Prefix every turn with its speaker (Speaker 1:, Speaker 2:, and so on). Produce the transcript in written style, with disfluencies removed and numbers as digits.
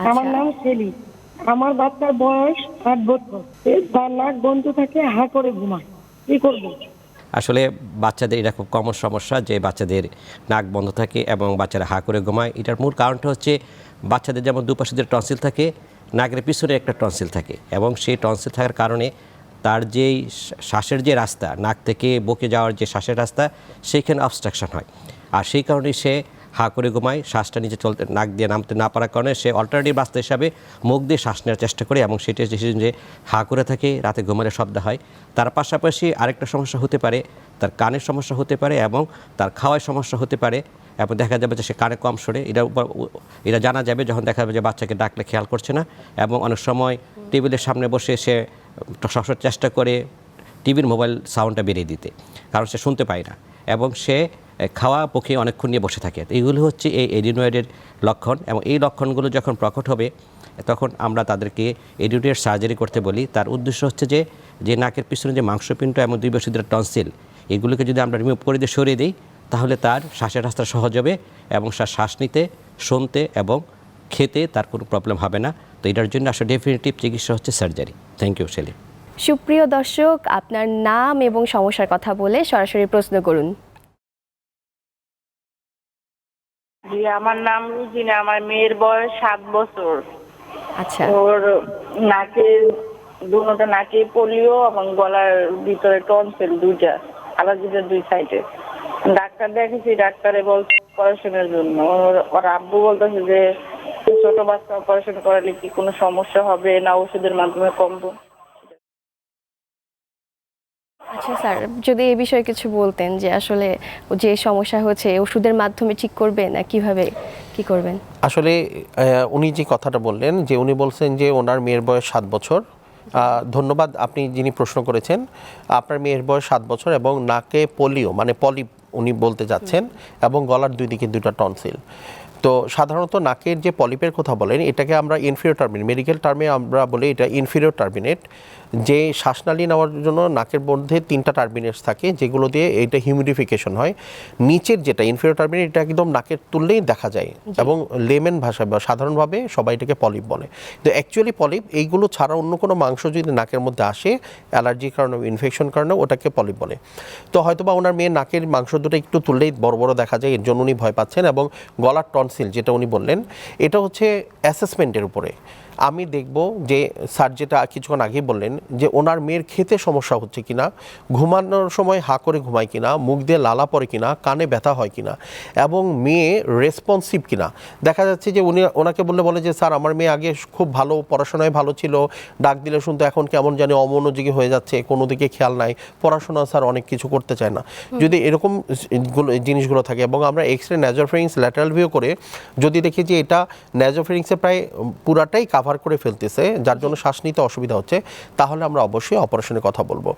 Speaker 1: আমার
Speaker 2: আচ্ছা।
Speaker 1: নাম সেলি। আমার বাচ্চার বয়স 8 বছর। তার নাক বন্ধ থাকে, হা করে ঘুমায়। কি করবো?
Speaker 3: আসলে বাচ্চাদের এটা খুব কমন সমস্যা যে বাচ্চাদের নাক বন্ধ থাকে এবং বাচ্চারা হা করে ঘুমায়। এটার মূল কারণটা হচ্ছে বাচ্চাদের যেমন দুপাশে যে টনসিল থাকে, নাকের পিছনে একটা টনসিল থাকে এবং সেই টনসিল থাকার কারণে তার যেই শ্বাসের যে রাস্তা, নাক থেকে বকে যাওয়ার যে শ্বাসের রাস্তা, সেইখানে অবস্ট্রাকশন হয়। আর সেই কারণে সে হা করে ঘুমায়, শ্বাসটা নিচে চলতে নাক দিয়ে নামতে না পারার কারণে সে অল্টারনেটিভ রাস্তা হিসাবে মুখ দিয়ে শ্বাস নেওয়ার চেষ্টা করে এবং সেটা যে হা করে থাকে, রাতে ঘুমালে শব্দ হয়। তার পাশাপাশি আরেকটা সমস্যা হতে পারে, তার কানের সমস্যা হতে পারে এবং তার খাওয়ায় সমস্যা হতে পারে এবং দেখা যাবে যে সে কানে কম সরে। এটা জানা যাবে যখন দেখা যাবে যে বাচ্চাকে ডাকলে খেয়াল করছে না এবং অনেক সময় টেবিলের সামনে বসে সে সবসময় চেষ্টা করে টিভির মোবাইল সাউন্ডটা বেরিয়ে দিতে, কারণ সে শুনতে পায় না এবং সে খাওয়া পক্ষে অনেকক্ষণ নিয়ে বসে থাকে। এইগুলো হচ্ছে এই এডিনয়েডের লক্ষণ এবং এই লক্ষণগুলো যখন প্রকট হবে তখন আমরা তাদেরকে এডিনয়েড সার্জারি করতে বলি। তার উদ্দেশ্য হচ্ছে যে নাকের পিছনে যে মাংসপিণ্ড এবং দুই পাশে দুটো টনসিল, এগুলোকে যদি আমরা রিমুভ করে দিয়ে সরিয়ে দিই তাহলে তার শ্বাসের রাস্তা সহজ হবে এবং তার শ্বাস নিতে, শুনতে এবং খেতে তার কোনো প্রবলেম হবে না। তো এটার জন্য আসলে ডেফিনেটিভ চিকিৎসা হচ্ছে সার্জারি। Thank you Selim.
Speaker 2: সুপ্রিয় দর্শক, আপনার নাম এবং সমস্যার কথা বলে সরাসরি প্রশ্ন করুন।
Speaker 4: জি, আমার নাম রুজিনা। আমার মেয়ের বয়স 7 বছর।
Speaker 2: আচ্ছা।
Speaker 4: ওর দুটো নাকে পোলিও এবং গলার ভিতরে টনসিল দুইটা, আলাদা দুই সাইডে। ডাক্তার দেখেছি, ডাক্তারে বলছে অপারেশনের জন্য। ওর আব্বু বলতেছে যে ছোট বাচ্চা অপারেশন করালে কি কোনো সমস্যা হবে না ওষুধের মাধ্যমে কমবো?
Speaker 2: আচ্ছা স্যার, যদি এই বিষয়ে কিছু বলতেন যে আসলে যে সমস্যা হচ্ছে ওষুধের মাধ্যমে ঠিক করবেন না কিভাবে কি করবেন?
Speaker 5: আসলে উনি যে কথাটা বললেন যে উনি বলছেন যে ওনার মেয়ের বয়স 7 বছর। ধন্যবাদ আপনি যিনি প্রশ্ন করেছেন। আপনার মেয়ের বয়স 7 বছর এবং নাকে পোলিও মানে পলিপ উনি বলতে যাচ্ছেন এবং গলার দুই দিকে দুটো টনসিল। তো সাধারণত নাকের যে পলিপের কথা বলেন এটাকে আমরা ইনফিরিয়র টার্মিনেট, মেডিকেল টার্মে আমরা বলি এটা ইনফিরিয়র টার্মিনেট। যে শ্বাসনালী নেওয়ার জন্য নাকের মধ্যে 3টা টার্মিনেটস থাকে যেগুলো দিয়ে এটা হিউমিডিফিকেশন হয়। নিচের যেটা ইনফিরিয়র টার্মিনেট এটা একদম নাকের তুললেই দেখা যায় এবং লেমেন ভাষায় বা সাধারণভাবে সবাই এটাকে পলিপ বলে। তো অ্যাকচুয়ালি পলিপ এইগুলো ছাড়া অন্য কোনো মাংস যদি নাকের মধ্যে আসে অ্যালার্জির কারণে, ইনফেকশন কারণে ওটাকে পলিপ বলে। তো হয়তোবা ওনার মেয়ের নাকের মাংস দুটো একটু তুললেই বড় বড় দেখা যায়, এর জন্য উনি ভয় পাচ্ছেন। এবং গলার টনসিল যেটা উনি বললেন এটা হচ্ছে অ্যাসেসমেন্টের উপরে। আমি দেখব যে স্যার যেটা কিছুক্ষণ আগেই বললেন যে ওনার মেয়ের খেতে সমস্যা হচ্ছে কিনা, ঘুমানোর সময় হা করে ঘুমায় কিনা, মুখ দিয়ে লালা পড়ে কিনা, কানে ব্যথা হয় কিনা এবং মেয়ে রেসপন্সিভ কিনা। দেখা যাচ্ছে যে ওনাকে বলে যে স্যার আমার মেয়ে আগে খুব ভালো পড়াশোনায় ভালো ছিল, ডাক দিলে শুনতো, এখন কেমন জানি অমনোযোগী হয়ে যাচ্ছে, কোনো দিকে খেয়াল নাই, পড়াশোনা স্যার অনেক কিছু করতে চায় না। যদি এরকম জিনিসগুলো থাকে এবং আমরা এক্স রে ন্যাজোফেরিংস ল্যাটারাল ভিউ করে যদি দেখি যে এটা ন্যাজোফেরিংসে প্রায় পুরাটাই কাভার করে ফেলতেছে যার জন্য শ্বাস নিতে অসুবিধা হচ্ছে, তাহলে আমরা অবশ্যই অপারেশনের কথা বলবো।